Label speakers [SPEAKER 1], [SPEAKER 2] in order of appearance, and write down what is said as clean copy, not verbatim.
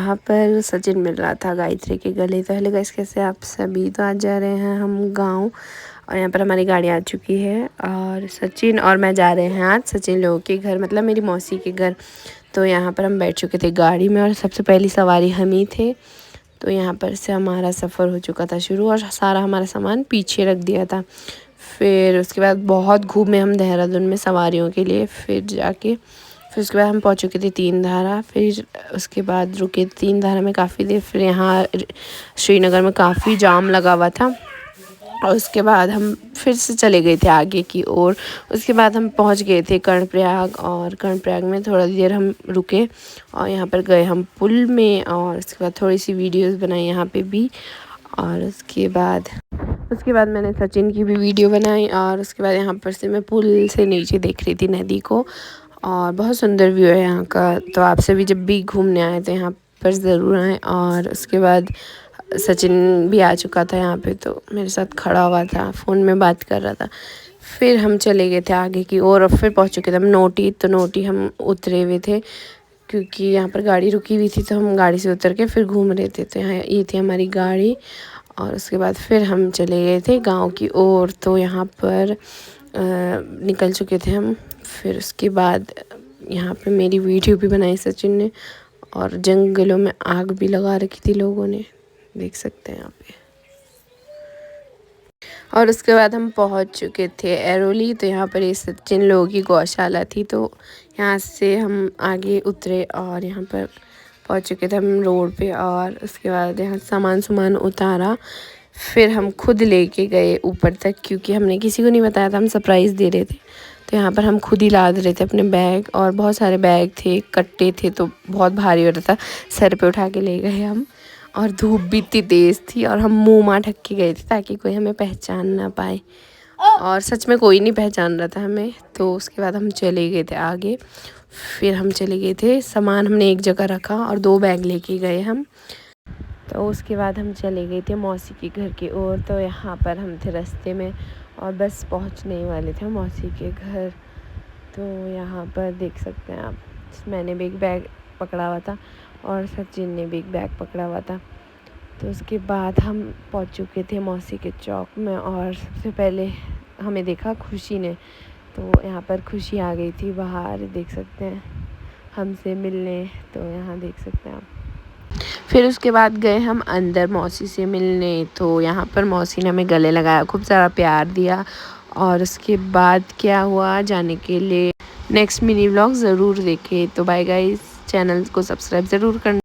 [SPEAKER 1] यहाँ पर सचिन मिल रहा था गायत्री के गले। तो हेलो गाइस, कैसे आप सभी। तो आज जा रहे हैं हम गांव और यहाँ पर हमारी गाड़ी आ चुकी है और सचिन और मैं जा रहे हैं आज सचिन लोगों के घर, मतलब मेरी मौसी के घर। तो यहाँ पर हम बैठ चुके थे गाड़ी में और सबसे पहली सवारी हम ही थे। तो यहाँ पर से हमारा सफ़र हो चुका था शुरू और सारा हमारा सामान पीछे रख दिया था। फिर उसके बाद बहुत घूमे हम देहरादून में सवारियों के लिए। फिर उसके बाद हम पहुँच चुके थे तीन धारा। फिर उसके बाद रुके तीन धारा में काफ़ी देर। फिर यहाँ श्रीनगर में काफ़ी जाम लगा हुआ था और उसके बाद हम फिर से चले गए थे आगे की ओर। उसके बाद हम पहुँच गए थे कर्णप्रयाग और कर्णप्रयाग में थोड़ा देर हम रुके और यहाँ पर गए हम पुल में और उसके बाद थोड़ी सी वीडियोस बनाई यहाँ पे भी। और उसके बाद मैंने सचिन की भी वीडियो बनाई और उसके बाद यहाँ पर से मैं पुल से नीचे देख रही थी नदी को और बहुत सुंदर व्यू है यहाँ का। तो आपसे भी जब भी घूमने आए तो यहाँ पर ज़रूर आएँ। और उसके बाद सचिन भी आ चुका था यहाँ पे, तो मेरे साथ खड़ा हुआ था, फ़ोन में बात कर रहा था। फिर हम चले गए थे आगे की ओर और फिर पहुँच चुके थे हम नोटी। तो नोटी हम उतरे हुए थे क्योंकि यहाँ पर गाड़ी रुकी हुई थी, तो हम गाड़ी से उतर के फिर घूम रहे थे। तो यहाँ ये थी हमारी गाड़ी और उसके बाद फिर हम चले गए थे गांव की ओर। तो यहाँ पर निकल चुके थे हम। फिर उसके बाद यहाँ पे मेरी वीडियो भी बनाई सचिन ने और जंगलों में आग भी लगा रखी थी लोगों ने, देख सकते हैं यहाँ पे। और उसके बाद हम पहुँच चुके थे एरोली। तो यहाँ पर ये सचिन लोगों की गौशाला थी। तो यहाँ से हम आगे उतरे और यहाँ पर पहुँच चुके थे हम रोड पे। और उसके बाद यहाँ सामान उतारा। फिर हम खुद लेके गए ऊपर तक क्योंकि हमने किसी को नहीं बताया था, हम सरप्राइज़ दे रहे थे। तो यहाँ पर हम खुद ही लाद रहे थे अपने बैग और बहुत सारे बैग थे, कट्टे थे, तो बहुत भारी हो रहा था। सर पे उठा के ले गए हम और धूप भी इतनी तेज़ थी और हम मुँह ढक के गए थे ताकि कोई हमें पहचान ना पाए। और सच में कोई नहीं पहचान रहा था हमें। तो उसके बाद हम चले गए थे आगे। फिर हम चले गए थे, सामान हमने एक जगह रखा और 2 बैग लेके गए हम। तो उसके बाद हम चले गए थे मौसी के घर की ओर। तो यहाँ पर हम थे रास्ते में और बस पहुँचने ही वाले थे मौसी के घर। तो यहाँ पर देख सकते हैं आप, मैंने भी एक बैग पकड़ा हुआ था और सचिन ने भी एक बैग पकड़ा हुआ था। तो उसके बाद हम पहुँच चुके थे मौसी के चौक में और सबसे पहले हमें देखा खुशी ने। तो यहाँ पर खुशी आ गई थी बाहर, देख सकते हैं, हमसे मिलने। तो यहाँ देख सकते हैं आप। फिर उसके बाद गए हम अंदर मौसी से मिलने। तो यहाँ पर मौसी ने हमें गले लगाया, खूब सारा प्यार दिया। और उसके बाद क्या हुआ जाने के लिए नेक्स्ट मिनी व्लॉग ज़रूर देखें। तो बाय गाइस, चैनल को सब्सक्राइब ज़रूर करना।